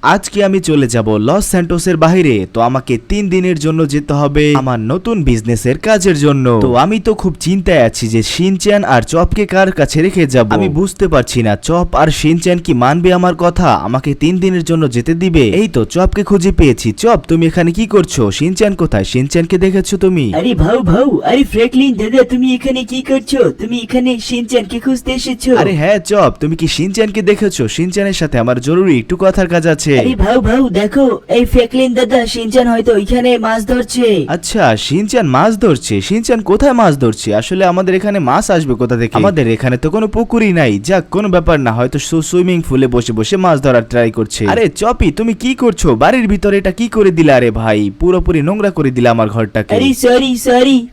আজকে আমি চলে যাব লস স্যান্টোসের বাইরে। তো আমাকে 3 দিনের জন্য যেতে হবে আমার নতুন বিজনেসের কাজের জন্য। তো আমি তো খুব চিন্তায় আছি যে শিনচ্যান আর চপকে কার কাছে রেখে যাব। আমি বুঝতে পারছি না চপ আর শিনচ্যান কি মানবে আমার কথা, আমাকে 3 দিনের জন্য যেতে দিবে। এই তো চপকে খুঁজে পেয়েছি। চপ, তুমি এখানে কি করছো? শিনচ্যান কোথায়? শিনচ্যানকে দেখেছো তুমি? আরে ভাউ, আরে ফ্র্যাঙ্কলিন দাদা, তুমি এখানে কি করছো? তুমি এখানে শিনচ্যানকে খুঁজতে এসেছো? আরে হ্যাঁ চপ, তুমি কি শিনচ্যানকে দেখেছো? শিনচ্যানের সাথে আমার জরুরি একটু কথার কাজ আছে। আরে ভাউ দেখো, এই ফ্র্যাঙ্কলিন দাদা, শিনচ্যান হয়তো ওইখানে মাছ ধরছে। আচ্ছা, শিনচ্যান মাছ ধরছে? শিনচ্যান কোথায় মাছ ধরছে? আসলে আমাদের এখানে মাছ আসবে কোথা থেকে? আমাদের এখানে তো কোনো পুকুরই নাই। যাক, কোনো ব্যাপার না, হয়তো সুইমিং পুলে বসে বসে মাছ ধরার ট্রাই করছে। আরে চপি, তুমি কি করছো? বাড়ির ভিতরে এটা কি করে দিলা? আরে ভাই, পুরোপুরি নোংরা করে দিলা আমার ঘরটাকে। আরে সরি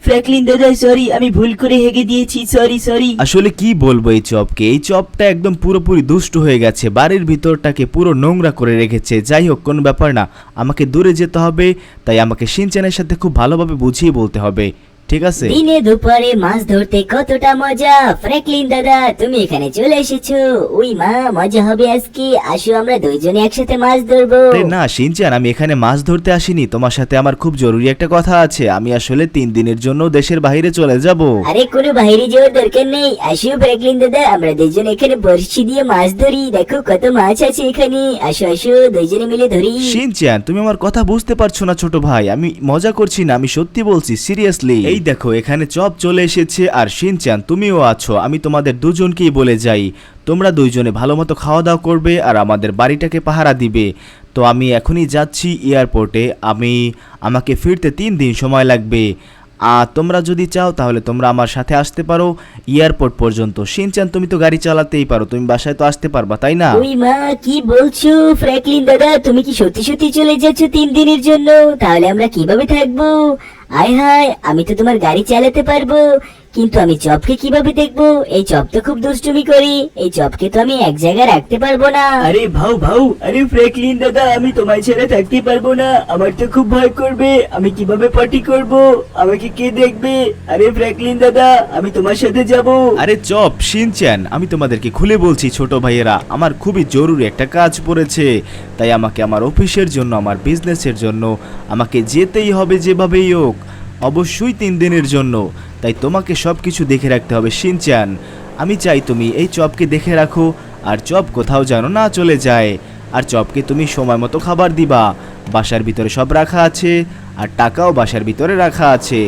ফ্র্যাঙ্কলিন দাদা, সরি, আমি ভুল করে হেগে দিয়েছি, সরি। আসলে কি বলবো এই চপকে, এই চপটা একদম পুরোপুরি দুষ্ট হয়ে গেছে, বাড়ির ভিতরটাকে পুরো নোংরা করে রেখেছে। যাই হোক, কোনো ব্যাপার না, আমাকে দূরে যেতে হবে, তাই আমাকে শিনচ্যানের সাথে খুব ভালোভাবে বুঝিয়ে বলতে হবে, ঠিক আছে? দিনে দুপুরে মাছ ধরতে কতটা মজা। ফ্র্যাঙ্কলিন দাদা, তুমি এখানে চলে এসেছো। ওই মা, মজা হবে আজকে। আসো আমরা দুইজনে একসাথে মাছ ধরবো। আরে না শিনচ্যান, আমি এখানে মাছ ধরতে আসিনি, তোমার সাথে আমার খুব জরুরি একটা কথা আছে। আমি আসলে 3 দিনের জন্য দেশের বাইরে চলে যাব। আরে কোনো বাইরে যাওয়ার দরকার নেই। আসো ফ্র্যাঙ্কলিন দাদা, আমরা দুইজন এখানে বড়শি দিয়ে মাছ ধরি। দেখো কত মাছ আছে এখানে। আসো দুইজনে মিলে ধরি। শিনচ্যান, তুমি আমার কথা বুঝতে পারছো না ছোট ভাই, আমি মজা করছি না, আমি সত্যি বলছি, সিরিয়াসলি। এই দেখো, এখানে চপ চলে এসেছে আর শিনচ্যান তুমিও আছো। আমি তোমাদের দুজনকেই বলে যাই, তোমরা দুইজনে ভালো মতো খাওয়া দাওয়া করবে আর আমাদের বাড়িটাকে পাহারা দিবে। তো আমি এখনই যাচ্ছি এয়ারপোর্টে। আমাকে ফিরতে 3 দিন সময় লাগবে। আর তোমরা যদি চাও তাহলে তোমরা আমার সাথে আসতে পারো এয়ারপোর্ট পর্যন্ত। শিনচ্যান, তুমি তো গাড়ি চালাতেই পারো, তুমি বাসায় তো আসতে পারবা, তাই না? ওই মা, কি বলছো ফ্র্যাঙ্কলিন দাদা? তুমি কি সত্যি চলে যাচ্ছ 3 দিনের জন্য? তাহলে আমরা কিভাবে থাকবো? আয় হায়, আমি তো তোমার গাড়ি চালাতে পারবো, কিন্তু আমি চপকে কিভাবে দেখবো? এই চপ তো খুব দুষ্টুমি করি, এই চপকে তো আমি এক জায়গায় রাখতে পারবো না। আরে ভাউ, আরে ফ্র্যাঙ্কলিন দাদা, আমি তোমায় ছেড়ে থাকতে পারবো না। আমার তো খুব ভয় করবে, আমি কিভাবে পার্টি করব? আমাকে কে দেখবে? আরে ফ্র্যাঙ্কলিন দাদা, আমি তোমার সাথে যাব। আরে চপ, শিনচ্যান, আমি তোমাদেরকে খুলে বলছি ছোট ভাইয়েরা, আমার খুবই জরুরি একটা কাজ পড়েছে, তাই আমাকে আমার অফিসের জন্য, আমার বিজনেসের জন্য আমাকে যেতেই হবে যেভাবেই হোক, অবশ্যই 3 দিনের জন্য। তাই তোমাকে সব কিছু দেখে রাখতে হবে শিনচ্যান। আমি চাই তুমি এই চপকে দেখে রাখো, আর চপ কোথাও যেন না চলে যায়। আর চপকে তুমি সময় মতো খাবার দিবা। বাসার ভিতরে সব রাখা আছে, আর টাকাও বাসার ভিতরে রাখা আছে,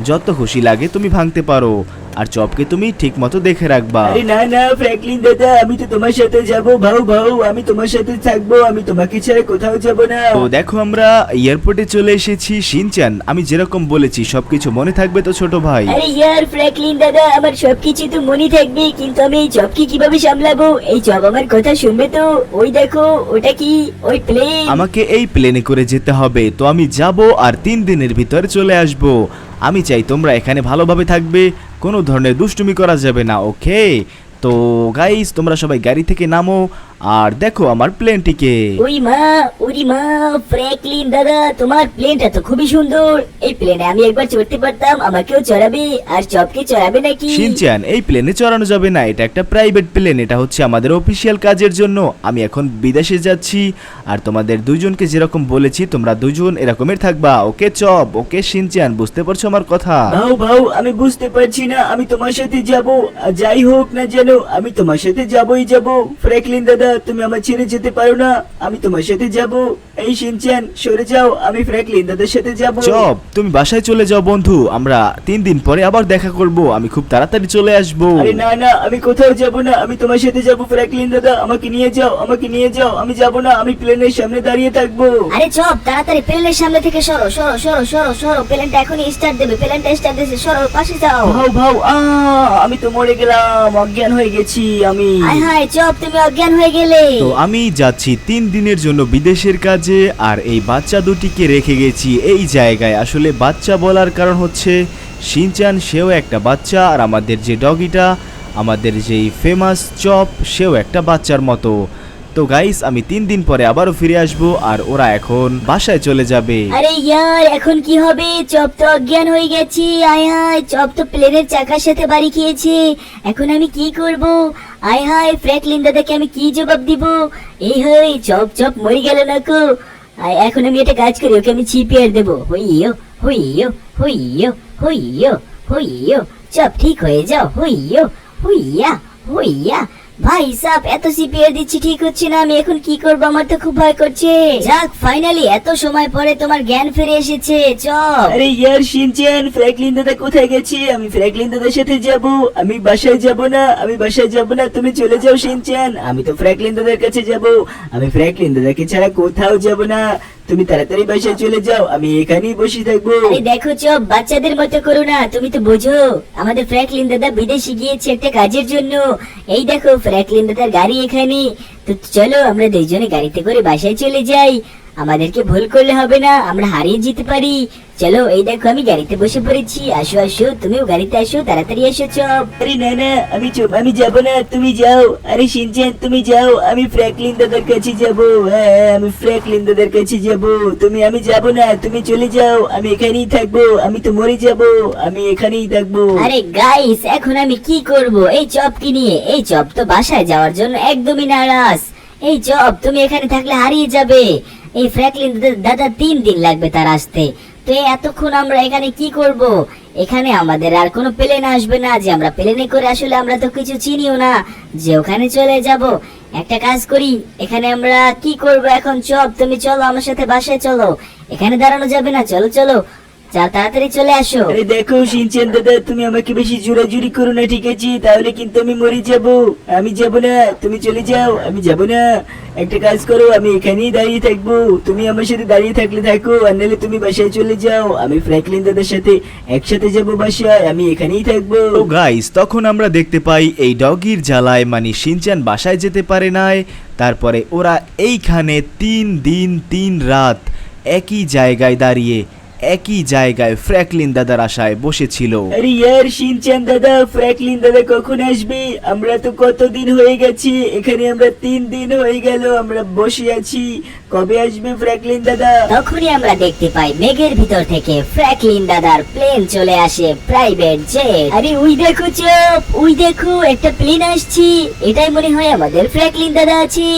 যত খুশি লাগে তুমি ভাঙতে পারো। আর চপকে তুমি ঠিক মতো দেখে রাখবা। আরে না ফ্র্যাঙ্কলিন দাদা, আমি তো তোমার সাথে যাব। ভাউ, আমি তোমার সাথে থাকবো, আমি তোমাকে ছেড়ে কোথাও যাব না। তো দেখো, আমরা এয়ারপোর্টে চলে এসেছি। শিনচ্যান, আমি যেরকম বলেছি সবকিছু মনে থাকবে তো ছোট ভাই? আরে ইয়ার ফ্র্যাঙ্কলিন দাদা, আমার সবকিছু তো মনে থাকবে, কিন্তু আমি এই চপকে কিভাবে সামলাবো? এই চপ আমার কথা শুনবে তো? ওই দেখো, ওটা কি? ওই প্লেন। আমাকে এই প্লেনে করে যেতে হবে। তো আমি যাব আর 3 দিনের ভিতরে চলে আসব। আমি চাই তোমরা এখানে ভালোভাবে থাকবে, কোনো ধরনের দুষ্টুমি করা যাবে না, ওকে? তো গাইস, তোমরা সবাই গাড়ি থেকে নামো আর দেখো আমার প্লেনটিকে। ওই মা, ওরি মা, ফ্র্যাঙ্কলিন দাদা, তোমার প্লেনটা তো খুবই সুন্দর। এই প্লেনে আমি একবার চড়তে পারতাম, আমাকেও চড়াবে? আর চপকে চড়াবে নাকি? শিনচ্যান, এই প্লেনে চড়ানো যাবে না, এটা একটা প্রাইভেট প্লেন, এটা হচ্ছে আমাদের অফিসিয়াল কাজের জন্য। আমি এখন বিদেশে যাচ্ছি, আর তোমাদের দুইজনকে যেরকম বলেছি তোমরা দুজন এরকমের থাকবা, ওকে চপ, ওকে শিনচ্যান, বুঝতে পারছো আমার কথা? ভাউ, আমি বুঝতে পারছি না, আমি তোমার সাথে যাব। যাই হোক না যেন, আমি তোমার সাথে যাবই যাব। ফ্র্যাঙ্কলিন দাদা, তুমি আমার ছেড়ে যেতে পারো না, আমি তোমার সাথে যাব। এই শিনচ্যান, সরে যাও, আমি ফ্র্যাঙ্কলিন দাদার সাথে যাব। চপ, তুমি বাসায় চলে যাও বন্ধু, আমরা 3 দিন পরে আবার দেখা করব, আমি খুব তাড়াতাড়ি চলে আসবো। আরে না, আমি কোথাও যাব না, আমি তোমার সাথে যাব। ফ্র্যাঙ্কলিন দাদা, আমাকে নিয়ে যাও, আমি যাব না, আমি প্লেনের সামনে দাঁড়িয়ে থাকবো। আরে চপ, তাড়াতাড়ি প্লেনের সামনে থেকে সরো। প্লেনটা এখনই স্টার্ট দেবে, প্লেনটা স্টার্ট দিয়েছে, সরো, পাশে যাও। ভাউ, আমি তো মরে গেলাম, অজ্ঞান হয়ে গেছি আমি। হায় হায় চপ, তুমি অজ্ঞান হয়ে গেলে। তো আমি যাচ্ছি 3 দিনের জন্য বিদেশের কাজে, আর এই বাচ্চা দুটিকে রেখে গেছি এই জায়গায়। আসলে বাচ্চা বলার কারণ হচ্ছে শিনচ্যান সেও একটা বাচ্চা, আর আমাদের যে ডগিটা, আমাদের যেই ফেমাস চপ, সেও একটা বাচ্চার মতো। তো গাইস, আমি 3 দিন পরে আবারও ফিরে আসবো, আর ওরা এখন বাসায় চলে যাবে। আরে ইয়ার, এখন কি হবে? চপ তো অজ্ঞান হয়ে গেছি। আয় হায়, চপ তো প্লেনের চাকার সাথে বাড়ি খেয়েছে। এখন আমি কি করব? আয় হায় ফ্র্যাঙ্কলিন দাদাকে আমি কি জবাব দিব? এই হই চপ চপ মরে গেল না কো। এখন আমি একটা কাজ করি, ওকে আমি চিপিয়ার দেবো। হইয়ো হইয়ো হইয়ো হইয়ো হইয়ো, চপ ঠিক হয়ে যাও। হইয়ো হইয়া হইয়া। ভাই সাপ, এত সিপিআর দিচ্ছি ঠিক হচ্ছে না, আমি এখন কি করবো? আমার তো খুব ভয় করছে। যাক, ফাইনালি এত সময় পরে তোমার জ্ঞান ফিরে এসেছে। চপ আরে ইয়ার শিনচ্যান, ফ্র্যাঙ্কলিন দাদা কোথায় গেছে? আমি ফ্র্যাঙ্কলিন দাদার সাথে যাব। আমি বাসায় যাব না, আমি বাসায় যাব না, তুমি চলে যাও শিনচ্যান। আমি তো ফ্র্যাঙ্কলিন দাদার কাছে যাব। আমি ফ্র্যাঙ্কলিন দাদাকে ছাড়া কোথাও যাব না। তুমি তাড়াতাড়ি বাসায় চলে যাও, আমি এখানেই বসে থাকবো। আরে দেখো চপ, বাচ্চাদের মতো করো না। তুমি তো বোঝো আমাদের ফ্র্যাঙ্কলিন দাদা বিদেশে গিয়েছে একটা কাজের জন্য। এই দেখো ফ্র্যাঙ্কলিন দাদার গাড়ি এখানে। তো চলো আমরা দুইজনে গাড়িতে করে বাসায় চলে যাই। আমাদেরকে ভুল করলে হবে না, আমরা হারিয়ে যেতে পারি। চলো, এই দেখো আমি গাড়িতে বসে পড়েছি। আসো আসো, তুমিও গাড়িতে আসো, তাড়াতাড়ি আসো চপ। আরে না না, আমি যাব না, তুমি যাও। আরে শিনচ্যান তুমি যাও, আমি ফ্র্যাঙ্কলিন দাদার কাছে যাব। হ্যাঁ, আমি ফ্র্যাঙ্কলিন দাদার কাছে যাব। আমি যাব না, তুমি চলে যাও, আমি এখানেই থাকবো। আমি তো মরে যাব, আমি এখানেই থাকবো। আরে গাইস, এখন আমি কি করব এই চপকে নিয়ে? এই চপ তো বাসায় যাওয়ার জন্য একদমই নারাজ। এই চপ, তুমি এখানে থাকলে হারিয়ে যাবে। এই ফ্র্যাঙ্কলিন দাদা 3 দিন লাগবে তার আসতে। তো এতক্ষণ আমরা এখানে কি করব? এখানে আমাদের আর কোনো প্লেন আসবে না যে আমরা প্লেনে করে, আসলে আমরা তো কিছু চিনিও না যে ওখানে চলে যাব। একটা কাজ করি, এখানে আমরা কি করব এখন? চপ তুমি চলো আমার সাথে বাসায় চলো, এখানে দাঁড়ানো যাবে না। চলো চলো, যা তাড়াতাড়ি চলে আসো। আরে দেখো শিনচ্যান দাদা, তুমি আমাকে বেশি জোরাজুরি করো না, ঠিক আছে? তাহলে কিন্তু আমি মরে যাব। আমি যাব না, তুমি চলে যাও, আমি যাব না। একটা কাজ করো, আমি এখানেই দাঁড়িয়ে থাকবো। তুমি আমার সাথে দাঁড়িয়ে থাকলে থাকো, আর নাহলে তুমি বাসায় চলে যাও। আমি ফ্র্যাঙ্কলিন দাদার সাথে একসাথে যাব বাসায়, আমি এখানেই থাকবো। তো গাইস, তখন আমরা দেখতে পাই এই ডগির জ্বালায় মানে শিনচ্যান বাসায় যেতে পারে নাই। তারপরে ওরা এইখানে 3 দিন 3 রাত একই জায়গায় দাঁড়িয়ে একই জায়গায় ফ্র্যাঙ্কলিন দাদার আশায় বসেছিল। আরে ইয়ার শিনচ্যান দাদা, ফ্র্যাঙ্কলিন দাদা কখন আসবে? আমরা তো কতদিন হয়ে গেছে এখানে, আমরা 3 দিন হয়ে গেল আমরা বসে আছি। কবে আসবে ফ্র্যাঙ্কলিন দাদা? তখনই আমরা দেখতে পাই মেঘের ভিতর থেকে ফ্র্যাঙ্কলিন দাদার প্লেন চলে আসে, প্রাইভেট জেট। আরে ওই দেখো চপ, ওই দেখো একটা প্লেন আসছে। এটাই মনে হয় আমাদের ফ্র্যাঙ্কলিন দাদা আছে।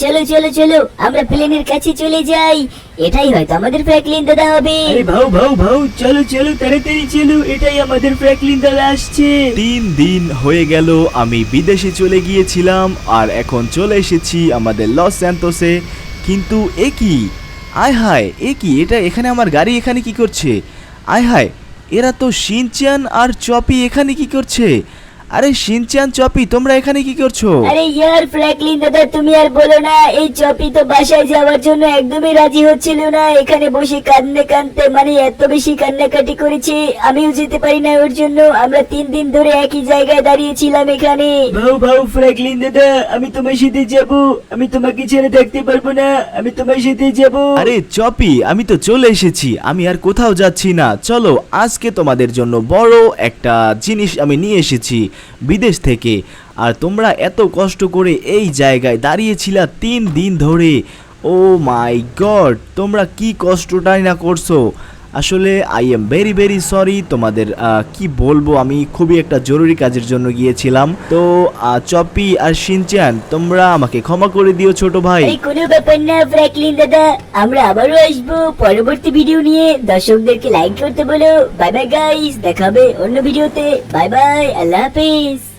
চলো চলো চলো, আমরা প্লেনের কাছে চলে যাই। এটাই হয়তো আমাদের ফ্র্যাঙ্কলিন দাদা হবে। আরে ভাও ভাও ভাও, চলো চলো তাড়াতাড়ি চলো, এটাই আমাদের ফ্র্যাঙ্কলিন দাদা আসছে। 3 দিন হয়ে গেল আমি বিদেশে চলে গিয়েছিলাম, আর এখন চলে এসেছি আমাদের লস স্যান্তোসে। কিন্তু এ কি? আয় হায়, এ কি? এটা এখানে আমার গাড়ি এখানে কি করছে? আয় হায়, এরা তো শিনচ্যান আর চপি এখানে কি করছে? আরে শিনচ্যান, চপি, তোমরা এখানে কি করছো? আরে ইয়ার ফ্র্যাঙ্কলিন দাদা, তুমি আর বলো না। এই চপি তো বাসায় যাওয়ার জন্য একদমই রাজি হচ্ছিল না। এখানে বসে কাঁদতে কাঁদতে মানে এত বেশি কান্নাকাটি করেছে, আমিও যেতে পারি না ওর জন্য। আমরা 3 দিন ধরে একই জায়গায় দাঁড়িয়েছিলাম এখানে। ভাও ভাও ফ্র্যাঙ্কলিন দাদা, আমি তোমার সাথে যাব। আমি তোমাকে ছেড়ে থাকতে পারবো না, আমি তোমার সাথে যাব। আরে চপি, আমি তো চলে এসেছি, আমি আর কোথাও যাচ্ছি না। চলো, আজকে তোমাদের জন্য বড় একটা জিনিস আমি নিয়ে এসেছি বিদেশ থেকে। আর তোমরা এত কষ্ট করে এই জায়গায় দাঁড়িয়েছিলা 3 দিন ধরে। ও মাই গড, তোমরা কি কষ্টটাই না করছো। আসলে I am very very sorry. তোমাদের কি বলবো, আমি খুবই একটা জরুরি কাজের জন্য গিয়েছিলাম। তো চপি আর শিনচ্যান, তোমরা আমাকে ক্ষমা করে দিও ছোট ভাই। এই কোনো ব্যাপার না ফ্র্যাঙ্কলিন দাদা, আমরা আবারও আসবো পরবর্তী ভিডিও নিয়ে। দর্শকদেরকে লাইক করতে বলো। বাই বাই গাইস, দেখা হবে অন্য ভিডিওতে। বাই বাই, আল্লাহ হাফেজ।